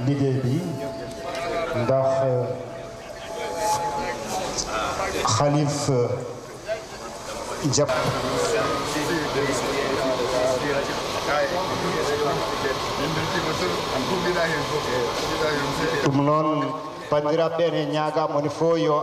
liggéey bi ndax xalif jàpp ɗum noon bandiraɓe ɓe ne ñaagama woni fof yo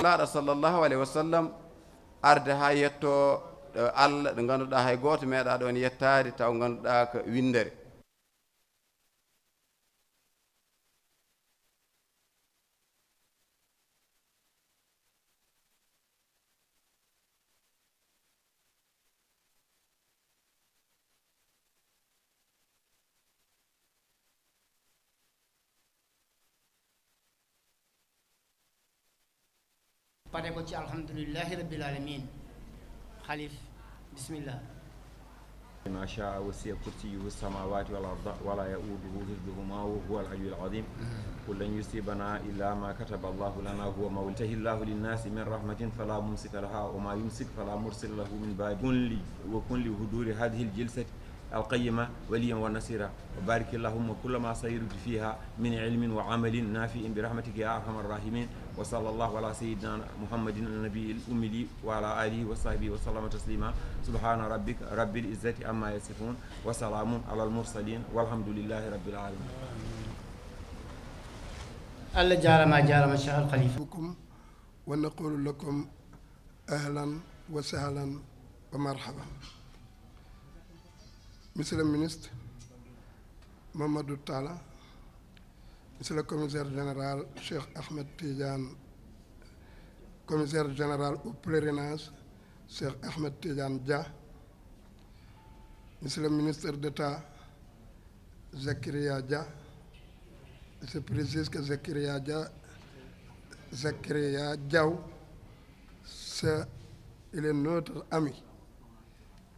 laaɗo sallllahu alayhi wa sallam arde ha yetto Allah ɗo ganduɗa hay goto meeɗa ɗon yettade taw ganduɗa ko windere pare ko ci alhamdulillahi rabbil alamin khalif bismillah ما شاء وسع كرسيه السماوات والأرض ولا يؤوده حفظهما وهو العلي العظيم قل لن يصيبنا إلا ما كتب الله لنا هو مولته الله للناس من رحمة فلا ممسك لها وما يمسك فلا مرسل له من بعد وكن لهدور هذه الجلسة القيمة وليا ونصيرا وبارك اللهم كل ما سيرد فيها من علم وعمل نافع برحمتك يا أرحم الراحمين وصلى الله على سيدنا محمد النبي الأمي وعلى آله وصحبه وسلم تسليما سبحان ربك رب العزة عما يصفون وسلام على المرسلين والحمد لله رب العالمين. الله جارما الشيخ الخليفة ونقول لكم أهلا وسهلا ومرحبا. Monsieur le ministre Mamadou Talla, Monsieur le commissaire général Cheikh Ahmed Tidiane, commissaire général au pèlerinage Cheikh Ahmed Tidiane Dia, Monsieur le ministre d'État Zakaria Dia, je précise que Zakaria Diaw, il est notre ami.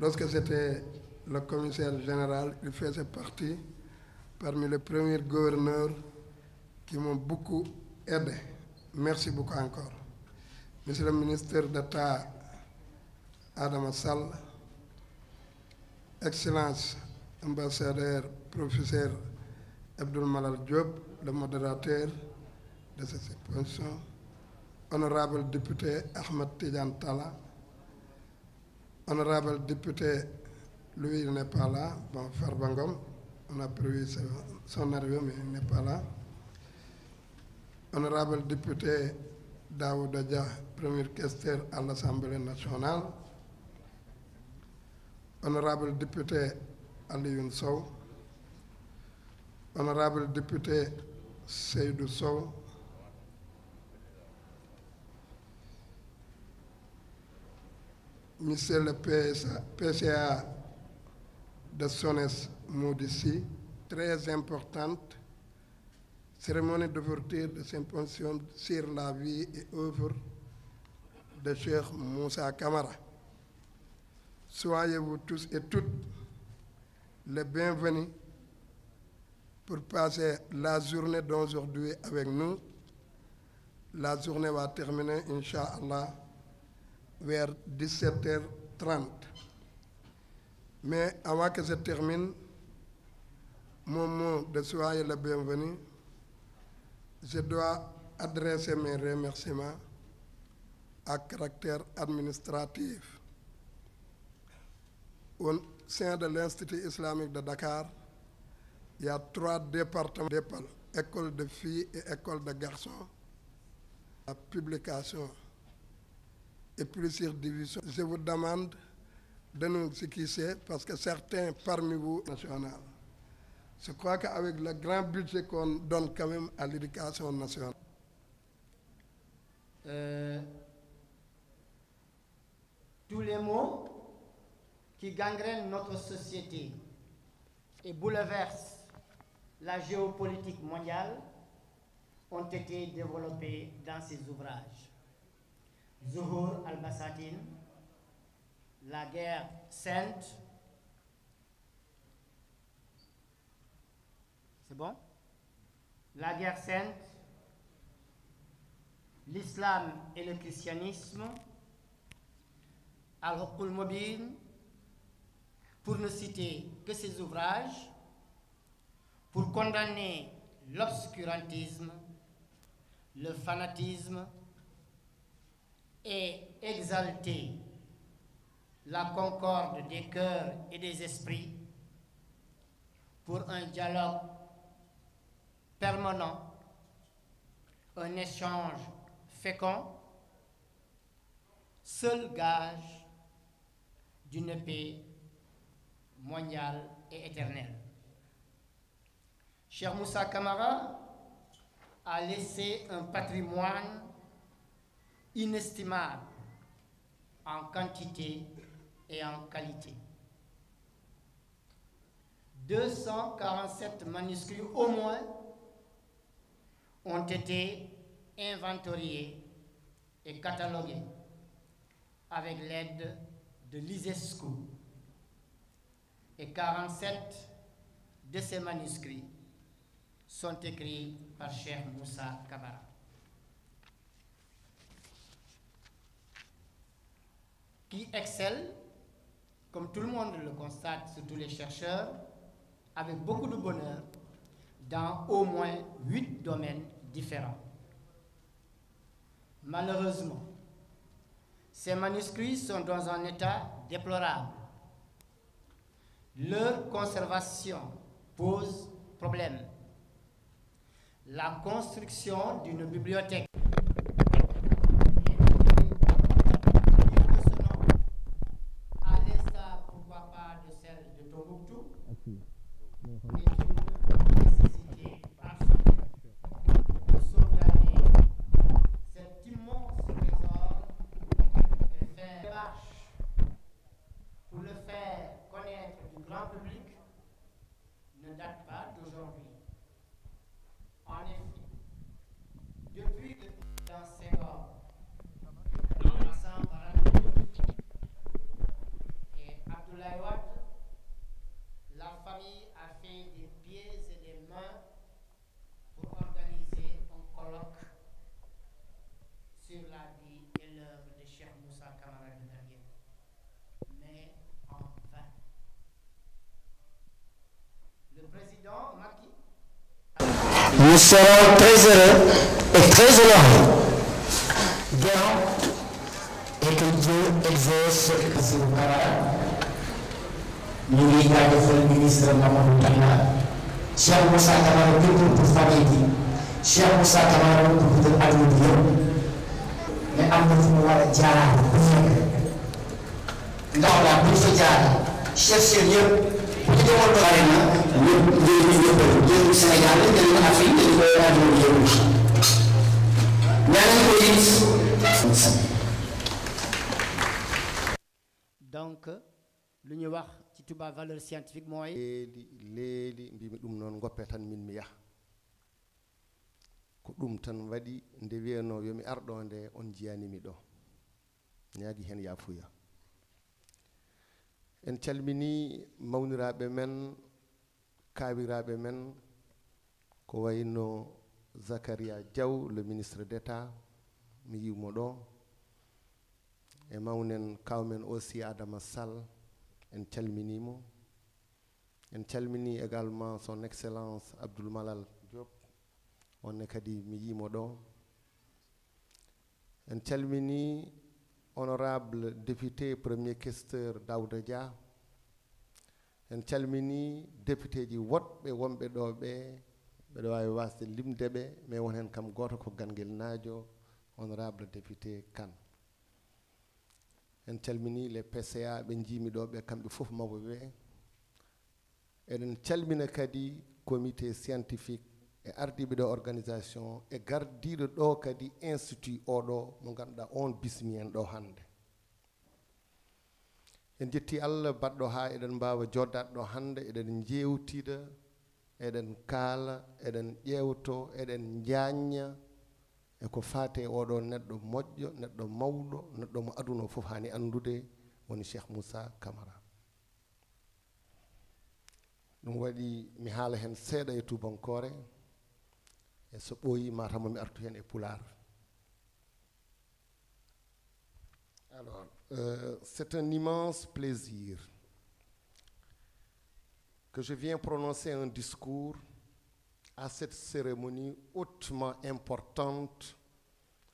Lorsque c'était le commissaire général, il faisait partie parmi les premiers gouverneurs qui m'ont beaucoup aidé. Merci beaucoup encore. Monsieur le ministre d'État Adama Sall, Excellence ambassadeur professeur Abdoul Malal Diop, le modérateur de cette exposition, honorable député Ahmed Tidiane Talla, honorable député, lui il n'est pas là, bon, Farbangom, on a prévu son arrivée mais il n'est pas là. Honorable député Daouda Dia, premier questeur à l'Assemblée nationale. Honorable député Alioune Sow. Honorable député Seydou Sow. Monsieur le PCA de SONES Moudissi, très importante cérémonie d'ouverture de symposium sur la vie et œuvre de Cheikh Moussa Camara. Soyez-vous tous et toutes les bienvenus pour passer la journée d'aujourd'hui avec nous. La journée va terminer, Inch'Allah, vers 17h30. Mais avant que je termine, mon mot de soyez le bienvenu, je dois adresser mes remerciements à caractère administratif. Au sein de l'Institut islamique de Dakar, il y a 3 départements d'école, école de filles et école de garçons. La publication et plusieurs divisions. Je vous demande de nous excuser parce que certains parmi vous nationaux Je crois qu'avec le grand budget qu'on donne quand même à l'éducation nationale, tous les maux qui gangrènent notre société et bouleversent la géopolitique mondiale ont été développés dans ses ouvrages. Zuhur al-Basatin, La guerre sainte. C'est bon? La guerre sainte, l'islam et le christianisme, Al-Huqul Mubin, pour ne citer que ces ouvrages, pour condamner l'obscurantisme, le fanatisme et exalter la concorde des cœurs et des esprits pour un dialogue permanent, un échange fécond, seul gage d'une paix mondiale et éternelle. Cheikh Moussa Camara a laissé un patrimoine inestimable en quantité et en qualité. 247 manuscrits au moins ont été inventoriés et catalogués avec l'aide de l'ISESCO. Et 47 de ces manuscrits sont écrits par Cheikh Moussa Camara. Qui excelle, comme tout le monde le constate, surtout les chercheurs, avec beaucoup de bonheur, dans au moins 8 domaines différents. Malheureusement, ces manuscrits sont dans un état déplorable. Leur conservation pose problème. La construction d'une bibliothèque à l'instar, pourquoi pas, de celle de Tombouctou, est une nécessité absolue pour sauvegarder cet immense trésor et faire marche pour le faire connaître du grand public ne date pas d'aujourd'hui. En effet, depuis le président Senghor, en passant par Abdou et Abdoulaye Wade, la famille a fait des pieds et des mains pour organiser un colloque sur la vie et l'œuvre de Cheikh Moussa Camara de Darguet. Mais en vain. Le président Macky. Nous serons très heureux et très honorés et que Dieu exauce ce Camara. Ñu ngi jaajëfal ministre Mamadou Talla, Cheikh Moussa Camara bépp pour famille bi, Cheikh Moussa Camara bépp pour àdduna bi yëpp, mais am na fu mu war a jaar bu fekk ndax la bu fa jaar chercheurs yëpp bu ñu demoon pare na ñëpp njëriñu Sénégal la njëriñu Afrique dañu koy àdduna bi yëpp ñaanal ko it. Donc lu ñu wax ci tuba valeur scientifique mooy leeli mbimi ɗum noon goppe tan min mi yaha ko ɗum tan waɗi nde wiyano yomi arɗo nde on jiyanimi ɗo ñaagi hen yafuya en calmini mawniraɓe men kawiraɓe men ko wayno Zakaria Diaw le ministre d'État mi yiwmo ɗo e mawnen kawmen aussi Adama Sall en calminimo en calmini également son excellence Abdoul Malal Diop onne kadi mi yimo ɗo en calmini honorable député premier questeur Daouda Dia en calmini député ji woɗɓe wonɓe ɗo ɓe ɓeɗo wawi wasde limdeɓe mais won hen kam goto ko Ganguel Nadio honorable député Kane en calmini les PCA ɓe jiimi ɗo ɓe kamɓe fof mawɓe ɓe eɗen calmina kadi comité scientifique e ardiɓe ɗo organisation e gardiɗo ɗo kadi institut oɗo mo ganduɗa on bismi en ɗo hannde. En jetti Allah baɗɗo ha eɗen mbawa joddade ɗo hannde eɗen jewtida eɗen kaala eɗen ƴewto eɗen jañña e ko faate oɗo neɗɗo moƴƴo neɗɗo mawɗo neɗɗo mo aduna fof hani andude woni Cheikh Moussa Camara. ɗum waɗi mi haala hen seeɗa e tubankore e so ɓooyi matama mi artu hen e pulaar. Alors, c'est un immense plaisir que je viens prononcer un discours à cette cérémonie hautement importante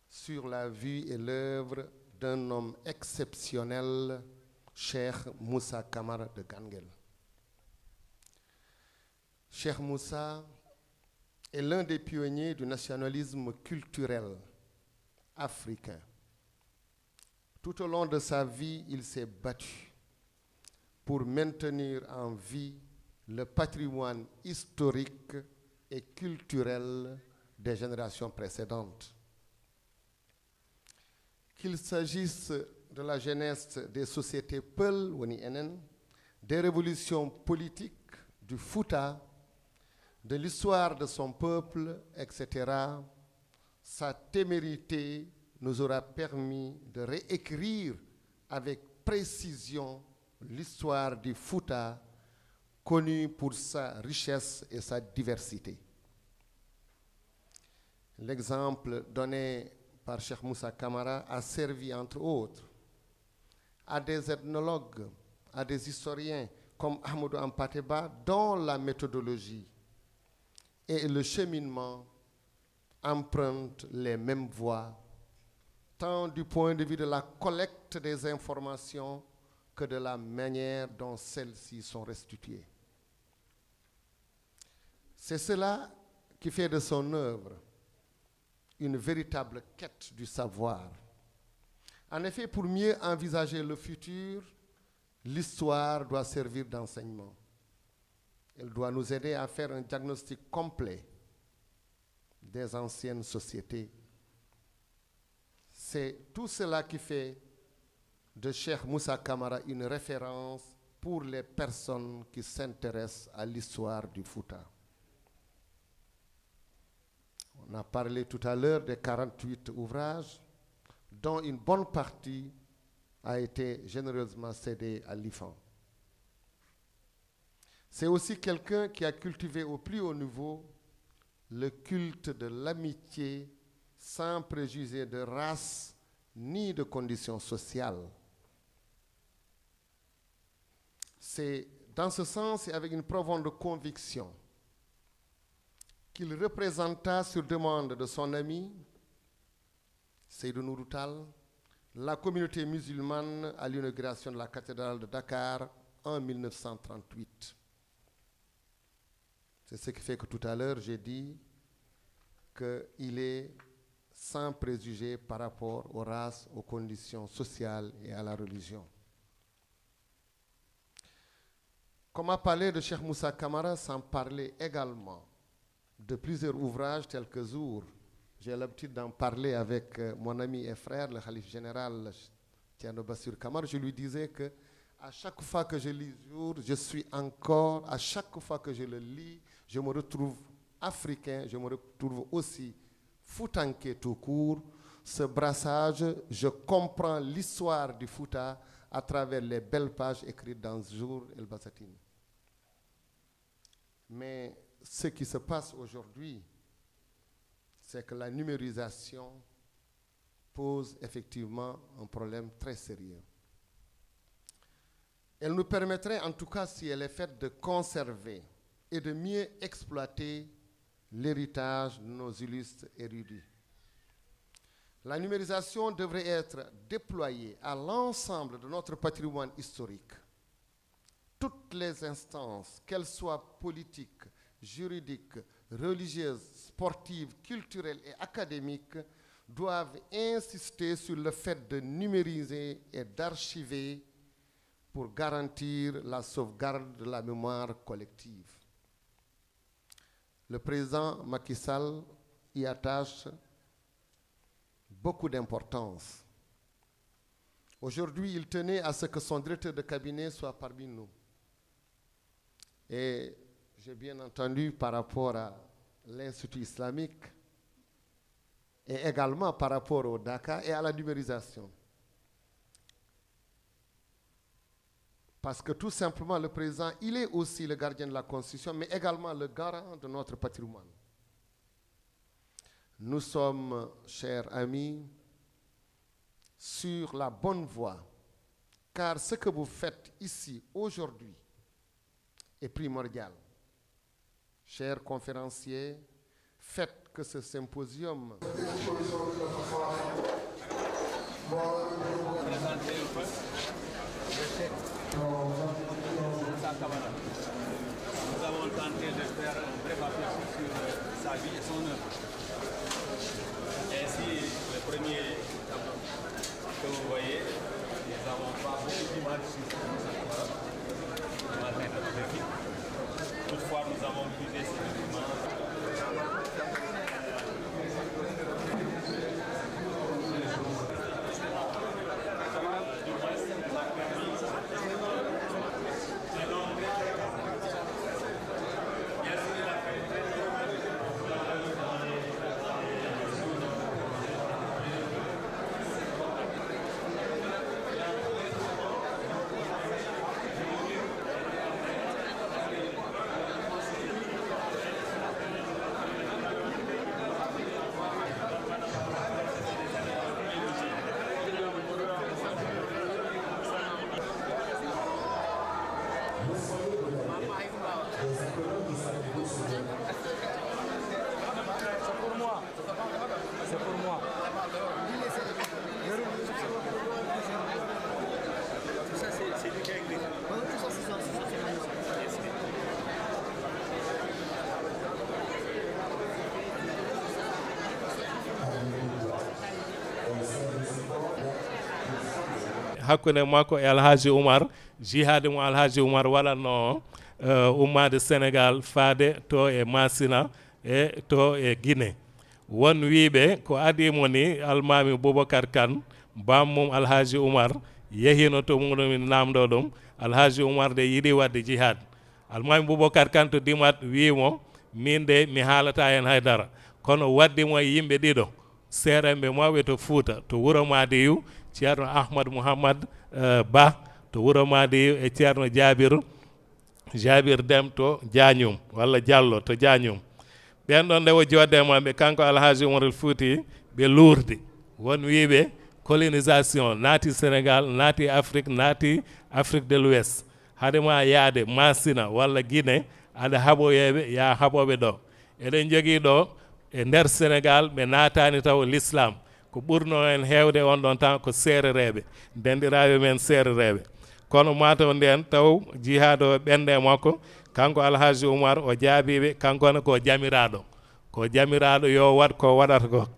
sur la vie et l'œuvre d'un homme exceptionnel, Cheikh Moussa Camara de Ganguel. Cheikh Moussa est l'un des pionniers du nationalisme culturel africain. Tout au long de sa vie, il s'est battu pour maintenir en vie le patrimoine historique et culturel des générations précédentes. Qu'il s'agisse de la jeunesse des sociétés Peul, woni enen, des révolutions politiques du Fouta, de l'histoire de son peuple, etc., sa témérité nous aura permis de réécrire avec précision l'histoire du Fouta, connu pour sa richesse et sa diversité. L'exemple donné par Cheikh Moussa Camara a servi, entre autres, à des ethnologues, à des historiens comme Ahmadou Ampateba, dont la méthodologie et le cheminement empruntent les mêmes voies, tant du point de vue de la collecte des informations que de la manière dont celles-ci sont restituées. C'est cela qui fait de son œuvre une véritable quête du savoir. En effet, pour mieux envisager le futur, l'histoire doit servir d'enseignement. Elle doit nous aider à faire un diagnostic complet des anciennes sociétés. C'est tout cela qui fait de Cheikh Moussa Camara une référence pour les personnes qui s'intéressent à l'histoire du Fouta. On a parlé tout à l'heure des 48 ouvrages, dont une bonne partie a été généreusement cédée à l'IFAN. C'est aussi quelqu'un qui a cultivé au plus haut niveau le culte de l'amitié sans préjugés de race ni de conditions sociales. C'est dans ce sens et avec une profonde conviction qu'il représenta sur demande de son ami Seydou Nourou Tall la communauté musulmane à l'inauguration de la cathédrale de Dakar en 1938. C'est ce qui fait que tout à l'heure j'ai dit qu'il est sans préjugés par rapport aux races, aux conditions sociales et à la religion. Comment parler de Cheikh Moussa Camara sans parler également de plusieurs ouvrages tels que Zour. J'ai l'habitude d'en parler avec mon ami et frère, le khalife général Thierno Bassirou Camara. Je lui disais que à chaque fois que je lis Zour, je suis encore, à chaque fois que je le lis, je me retrouve africain, je me retrouve aussi foutanké tout court. Ce brassage, je comprends l'histoire du Fouta à travers les belles pages écrites dans Zour El Bassatine. Mais ce qui se passe aujourd'hui, c'est que la numérisation pose effectivement un problème très sérieux. Elle nous permettrait, en tout cas si elle est faite, de conserver et de mieux exploiter l'héritage de nos illustres érudits. La numérisation devrait être déployée à l'ensemble de notre patrimoine historique. Toutes les instances, qu'elles soient politiques, juridiques, religieuses, sportives, culturelles et académiques, doivent insister sur le fait de numériser et d'archiver pour garantir la sauvegarde de la mémoire collective. le président Macky Sall y attache beaucoup d'importance. Aujourd'hui, il tenait à ce que son directeur de cabinet soit parmi nous. Et j'ai bien entendu par rapport à l'Institut islamique et également par rapport au Dakar et à la numérisation. Parce que tout simplement, le président, il est aussi le gardien de la Constitution, mais également le garant de notre patrimoine. Nous sommes, chers amis, sur la bonne voie, car ce que vous faites ici aujourd'hui est primordial. Chers conférenciers, faites que ce symposium Nous avons tenté de faire un bref aperçu sur sa vie et son œuvre. Ainsi, le premier tableau que vous voyez, nous n'avons pas beaucoup d'images sur ce matin de l'équipe. Toutefois, nous avons puisé ces documents. hakkunde makko e Alhaji Oumar jihade mo Alhaji Oumar waɗatno ummade Sénégal faade to e Masina e to e Guinée won wiiɓe ko adimo ni almami Boubacar Kane bammum Alhaji Oumar yehino to muɗum namdo ɗum Alhaji Oumar de yiɗi wadde jihad almami Boubacar Kane to dimat wimo min de mi haalata hen haydara kono waddimo e yimɓe ɗiɗo seerenɓe mawɓe to Fouta to Wuro Madiyu ceerno Ahmad Mouhamad Ba to Wuro Madiyu e ceerno Jabir Dem to Diagnum walla Diallo to Diagnum ɓen ɗon nde o jodde maɓe kanko Alhaji Oumar Fouti ɓe luurdi won wiiɓe colonisation naati Sénégal naati Afrique de l'Ouest hadema yaade Masina walla Guinée aɗa haɓoyeɓe ya haɓoɓe ɗo eɗen jogui ɗo e nder Sénégal ɓe naatani taw l'islam ko ɓurno en hewde on ɗon temps ko seerereɓe dendiraɓe men seerereɓe kono mataw nden taw jihad o ɓende makko kanko Alhaji Oumar o jaabiɓe kankone ko jamiraɗo yo wat ko waɗata ko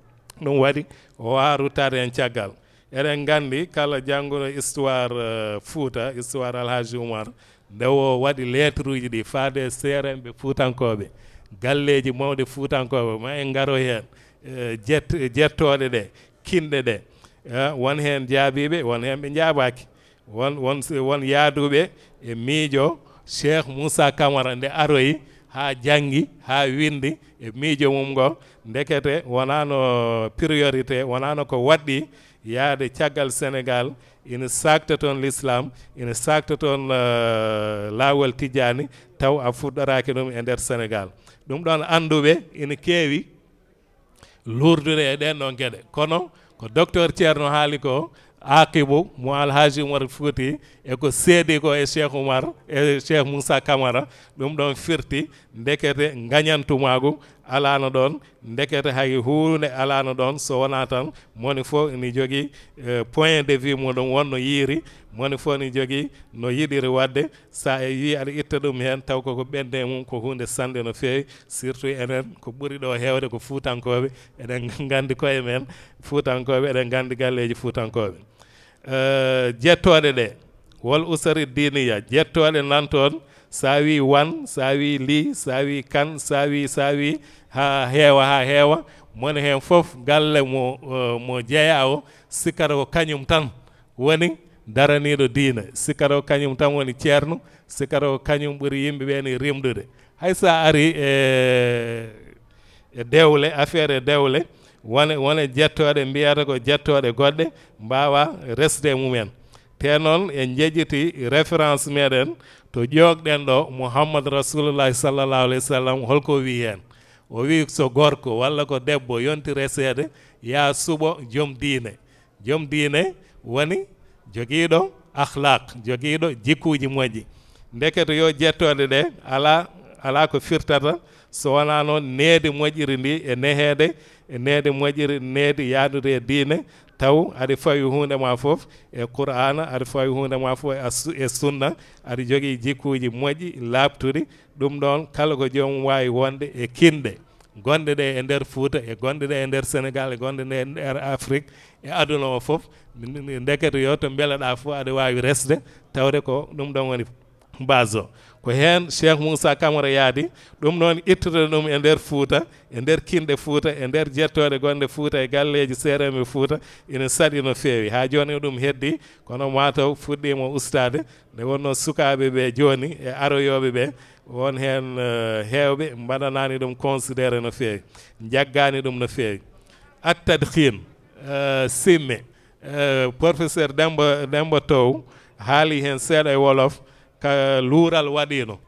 ɗum waɗi o wawa ruttade en caggal eɗen gandi kala jangguɗo histoire Fouta histoire Alhaji Oumar nde o waɗi lettre uji ɗi faade seerenɓe Foutankoɓe galleji mawɗe Foutankoɓe ma en garo hen jettoɗe ɗe kinɗe ɗe won hen jaabiɓe won hen ɓe jaabaki won yaaduɓe e miijo Cheikh Moussa Camara nde aroyi ha janggi ha windi e miijo mum ngo ndekete wonano priorité wonano ko waɗɗi yaade caggal Sénégal ina sakta toon l'islam ina sakta toon laawol tijani taw a fuɗɗoraki ɗum e nder Sénégal ɗum ɗon anduɓe ina keewi lurdude e ɗen ɗon gueɗe kono ko docteur Thierno haali ko Akibou mo Alhaji Oumar Fouti e ko seedi ko e Cheikh Oumar e Cheikh Moussa Camara ɗum ɗon firti ndekete gañantumagu alano ɗon ndekete hay hunde alano ɗon so wona tan moni fof ene jogui point de vue muɗum wonno yiiri moni fof ne jogui no yiɗiri wadde sa e wi aɗa itta ɗum hen taw koko ɓende mum ko hunde sande no fewi surtout enen ko ɓuuri ɗo hewde ko Foutankoɓe eɗen gandi koye men Foutankoɓe eɗen gandi galleji Foutankoɓe jettoɗe ɗe wol usari diniya jettoɗe nan toon sa wi wan sa wi li sa wi kan sa wi ha heewa mone hen fof galle mo jeeya o sikkata ko kañum tan woni daraniɗo diina sikkata ko kañum tan woni ceerno sikkata ko kañum ɓuri yimɓe ɓe ni rimdude hay sa ari e dewle affaire e dewle wona jettoɗe mbiyata ko jettoɗe goɗɗe mbawa resde mumen te noon en jejjiti référence meɗen to ƴoogɗen ɗo mouhammad rasulullahi sallllahu alayhi wa sallam holko wi hen o wi so gorko walla ko debbo yonti resede ya suɓo joom diine woni joguiɗo akhlaq joguiɗo jikkuji moƴƴi ndekete yo jettode ɗe ala ko firtata so wona noon needi moƴƴiri ndi e nehede e needi moƴƴiri needi yaadude e diine taw aɗa fawi hunde ma fof e qur'ana aɗa fawi hunde ma fof e sunna aɗa jogui jikkuji moƴƴi labtuɗi ɗum ɗon kala ko joomum wawi wonde e kinɗe gonɗe ɗe e nder Fouta e gonɗe ɗe e nder Sénégal e gonɗe ɗe e nder Afrique e aduna o fof ndekete yo to beeleɗa fof aɗa wawi resde tawde ko ɗum ɗon woni base o ko hen Cheikh Moussa Camara yaadi ɗum noon ittude ɗum e nder Fouta e nder kinɗe Fouta e nder jettoɗe gonɗe Fouta e galleji seereɓe Fouta ina saɗi no feewi ha joni ɗum heddi kono mataw fuɗɗima ustade nde wonno sukaɓe ɓe joni e aroyoɓe ɓe won hen hewɓe mbaɗanani ɗum considéré no feewi jaggani ɗum no feewi attadhin simme professeur Demba Tow haali hen seeɗa e wolof ka luural waɗino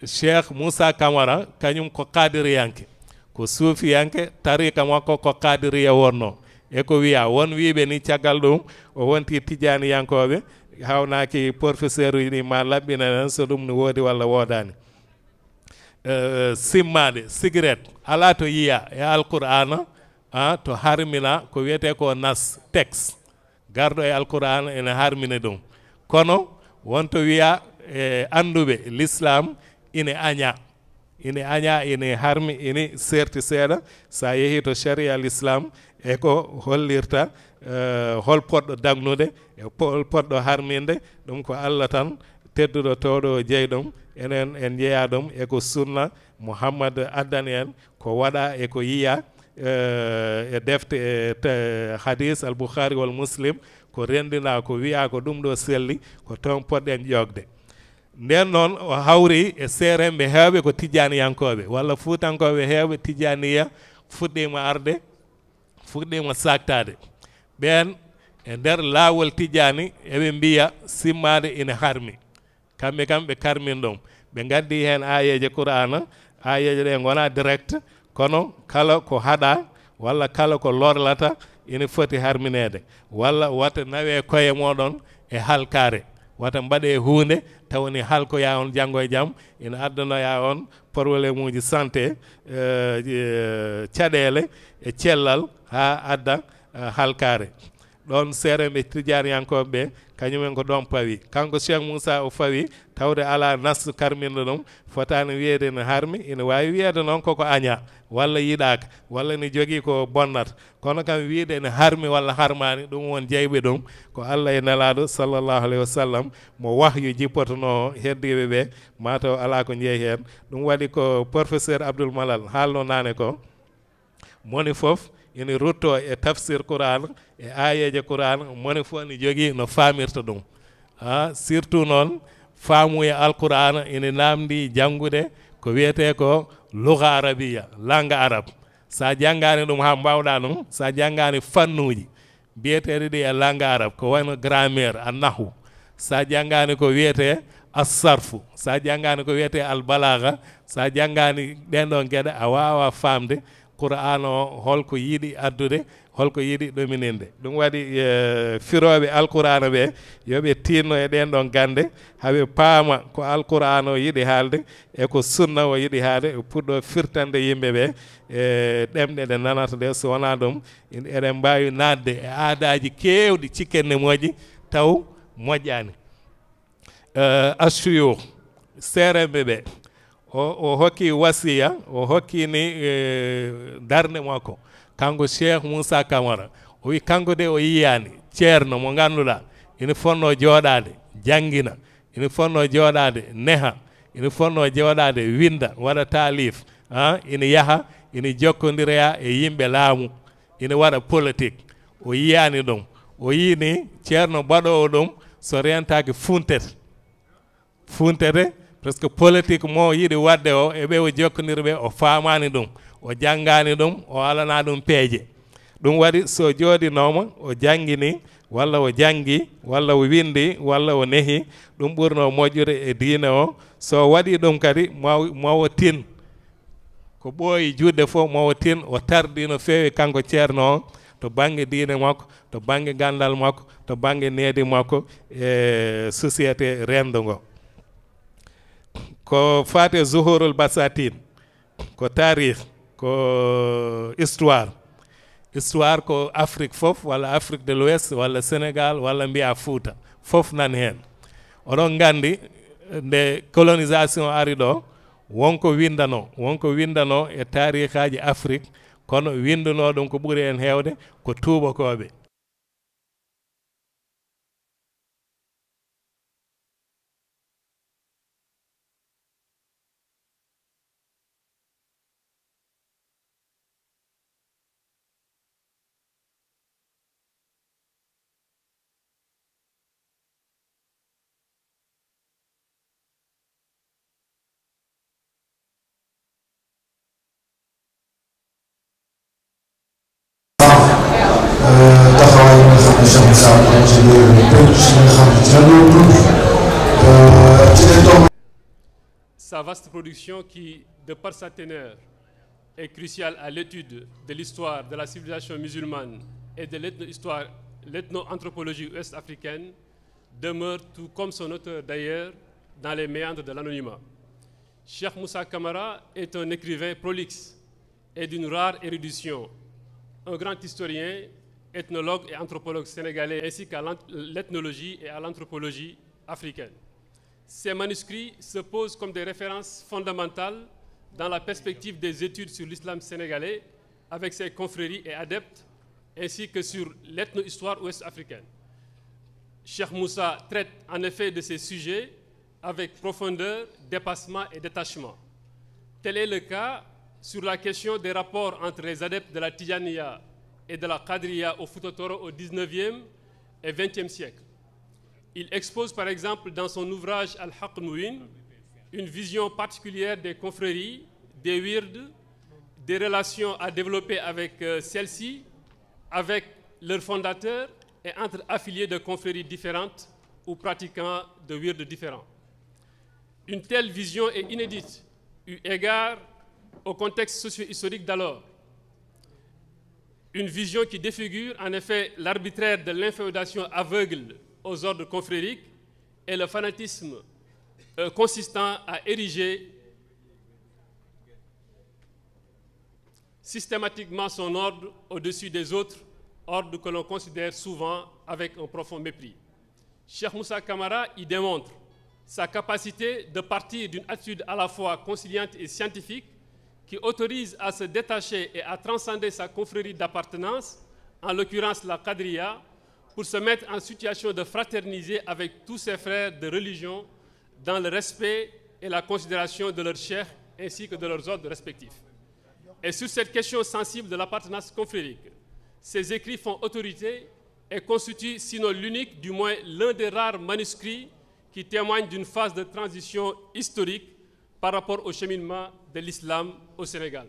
Cheikh Moussa Camara kañum ko kadiriyanke ko suufiyanke tarika makko ko kadiriya wonno e ko wiya won wiɓe ni caggal ɗum o wonti tijaniyankoɓe hawnaki professeur uji ɗi ma laɓɓinen so ɗum ne woodi walla woodani simmade cigarette ala to yiya e alqur'ana to harmina ko wiyete ko nas texte garɗo e alqur'ana ene harmina ɗum kono wonto wiya anduɓe l'islam ine aña ine harmi ine serti seeɗa sa yeehi to sharia l'islam e ko hollirta hol poɗɗo dagnude e hol poɗɗo harminde ɗum ko Allah tan tedduɗo towɗo jeyɗum enen en jeeya ɗum eko sunna Mouhammad addani en ko waɗa e ko yiya e defte e hadis al Bukhari wal Muslim ko rendina ko wiya ko ɗum ɗo selli ko toon poɗɗen ƴogde nden noon o hawri e seeremɓe hewɓe ko tijaniyankoɓe walla fuutankoɓe hewɓe tijaniya fuɗɗima arde fuɗɗima saktade ɓen e nder laawol tijani eɓe mbiya simmade ina harmi kamɓe kam ɓe karmin ɗum ɓe gaddi hen ayeje qur'ana ayeje ɗe gona direct kono kala ko haɗa walla kala ko lorlata ina foti harminede walla wata nawe koye moɗon e halkare wata mbaɗe hunde tawni halkoya on janggo e jaam ina addanoya on probléme uji santé caɗele e cellal ha adda halkare ɗon seereɓe tijaniyankoɓe ɓe kañumen ko ɗon pawi kanko Cheikh Moussa o fawi tawde ala nas karminɗo ɗum fotani wiyede ne harmi ina wawi wiyede noon koko aña walla yiɗaka walla ne jogui ko bonnata kono kam wiide ne harmi walla harmani ɗum won jeyɓe ɗum ko Allah e nelaɗo sallllahu alayhi wa sallam mo wahyu jippotono heddiɓe ɓe mataw ala ko jeeyi hen ɗum waɗi ko professeur Abdoul Malal haalno nane ko moni foof ina rutto e tafsir Qur'an e ayeje Qur'an moni fof ne jogui no famirta ɗum surtout noon faamuye alqur'ana ina namdi janngude ko wiyete ko lugha arabiya langue arabe sa janngani ɗum ha mbawɗa ɗum sa janngani fannuji biyeteɗe ɗi e langue arabe ko wayno grammaire a nahu sa janngani ko wiyete assarfu sa janngani ko wiyete albalaga sa janngani ɗen ɗon gueɗe a wawa famde Qur'an o holko yiɗi addude holko yiɗi ɗomininde ɗum waɗi firoɓe alqur'ana ɓe yoɓe tinno e ɗen ɗon gande haɓe paama ko alqur'ana o yiɗi haalde e ko sunna o yiɗi haalde e puɗɗo firtande yimɓeɓe e ɗemɗe ɗe nanata ɗe so wona ɗum eɗen mbawi nadde e aadaji kewɗi cikkenne moƴƴi taw moƴƴani assuyo seeremɓe ɓe o hokki wasiya o hokkini darde makko kanko Cheikh Moussa Camara o wi kanko de o yiyani ceerno mo ganduɗa ina fonno jooɗade jangguina ina fonno jooɗade neha ina fonno jewɗade winda waɗa taalif ina yaha ina jokkodiroya e yimɓe laamu ina waɗa politique o yiyani ɗum o yini ceerno baɗowo ɗum so rentaki funtete presque politique mo yiɗi wadde o e ɓe o jokkodirɓe o famani ɗum o janggani ɗum o alana ɗum peeje ɗum waɗi so jooɗinoma o janggini walla o janggi walla o windi walla o nehi ɗum ɓurno moƴƴude e diine o so waɗi ɗum kadi mawo tin ko ɓooyi juɗde fof mawo tin o tardi no feewi kanko ceerno o to banggue diine makko to banggue gandal makko to banggue needi makko e société rendo ngo ko fate zuhurul basatin ko tarih ko histoire ko Afrique fof walla Afrique de l'Ouest walla Sénégal walla mbiya Fouta fof nan hen oɗon gandi nde colonisation ari ɗo wonko windano e tarihaji Afrique kono winduno ɗum ko ɓuuri en hewde ko tubakoɓe Sa vaste production qui, de par sa teneur, est cruciale à l'étude de l'histoire de la civilisation musulmane et de l'ethno-anthropologie ouest-africaine, demeure, tout comme son auteur d'ailleurs, dans les méandres de l'anonymat. Cheikh Moussa Camara est un écrivain prolixe et d'une rare érudition, un grand historien, ethnologue et anthropologue sénégalais, ainsi qu'à l'ethnologie et à l'anthropologie africaine. Ces manuscrits se posent comme des références fondamentales dans la perspective des études sur l'islam sénégalais avec ses confréries et adeptes, ainsi que sur l'ethno-histoire ouest-africaine. Cheikh Moussa traite en effet de ces sujets avec profondeur, dépassement et détachement. Tel est le cas sur la question des rapports entre les adeptes de la Tijaniya et de la Qadriya au Fouta Toro au XIXe et XXe siècle. Il expose par exemple dans son ouvrage Al-Haq Mouin une vision particulière des confréries, des wirds, des relations à développer avec celles-ci, avec leurs fondateurs et entre affiliés de confréries différentes ou pratiquants de wirds différents. Une telle vision est inédite, eu égard au contexte socio-historique d'alors. Une vision qui défigure en effet l'arbitraire de l'inféodation aveugle aux ordres confrériques et le fanatisme consistant à ériger systématiquement son ordre au-dessus des autres ordres que l'on considère souvent avec un profond mépris. Cheikh Moussa Camara y démontre sa capacité de partir d'une attitude à la fois conciliante et scientifique qui autorise à se détacher et à transcender sa confrérie d'appartenance, en l'occurrence la Qadriya, pour se mettre en situation de fraterniser avec tous ses frères de religion dans le respect et la considération de leurs cheikhs ainsi que de leurs ordres respectifs. Et sur cette question sensible de l'appartenance confrérique, ses écrits font autorité et constituent, sinon l'unique, du moins l'un des rares manuscrits qui témoignent d'une phase de transition historique par rapport au cheminement de l'islam au Sénégal.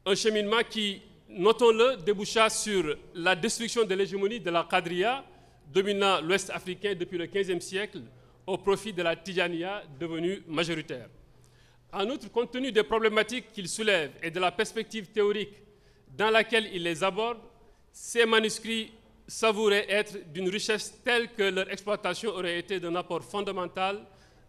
Un cheminement qui, notons-le, déboucha sur la destruction de l'hégémonie de la Qadriya, dominant l'Ouest africain depuis le XVe siècle, au profit de la Tijaniya, devenue majoritaire. En outre, compte tenu des problématiques qu'il soulève et de la perspective théorique dans laquelle il les aborde, ces manuscrits s'avoueraient être d'une richesse telle que leur exploitation aurait été d'un apport fondamental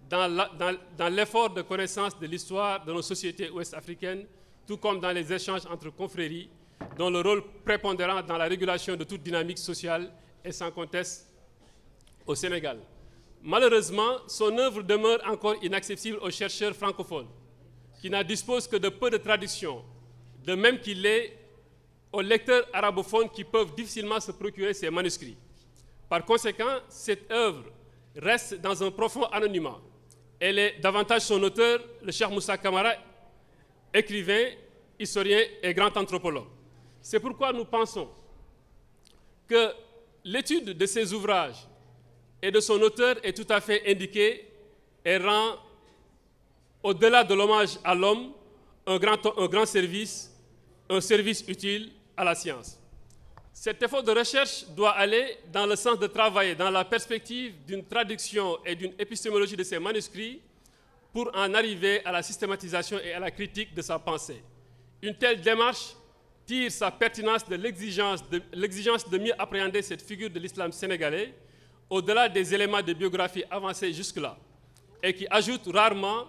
dans l'effort de connaissance de l'histoire de nos sociétés ouest-africaines, tout comme dans les échanges entre confréries, dont le rôle prépondérant dans la régulation de toute dynamique sociale est sans conteste au Sénégal. Malheureusement, son œuvre demeure encore inaccessible aux chercheurs francophones, qui n'en disposent que de peu de traductions, de même qu'il l'est aux lecteurs arabophones qui peuvent difficilement se procurer ces manuscrits. Par conséquent, cette œuvre reste dans un profond anonymat elle est davantage son auteur, le Cheikh Moussa Camara, écrivain, historien et grand anthropologue. C'est pourquoi nous pensons que l'étude de ces ouvrages et de son auteur est tout à fait indiquée et rend, au-delà de l'hommage à l'homme, un grand service, un service utile à la science. Cet effort de recherche doit aller dans le sens de travailler dans la perspective d'une traduction et d'une épistémologie de ces manuscrits pour en arriver à la systématisation et à la critique de sa pensée. Une telle démarche tire sa pertinence de l'exigence de mieux appréhender cette figure de l'islam sénégalais au-delà des éléments de biographie avancés jusque-là et qui ajoute rarement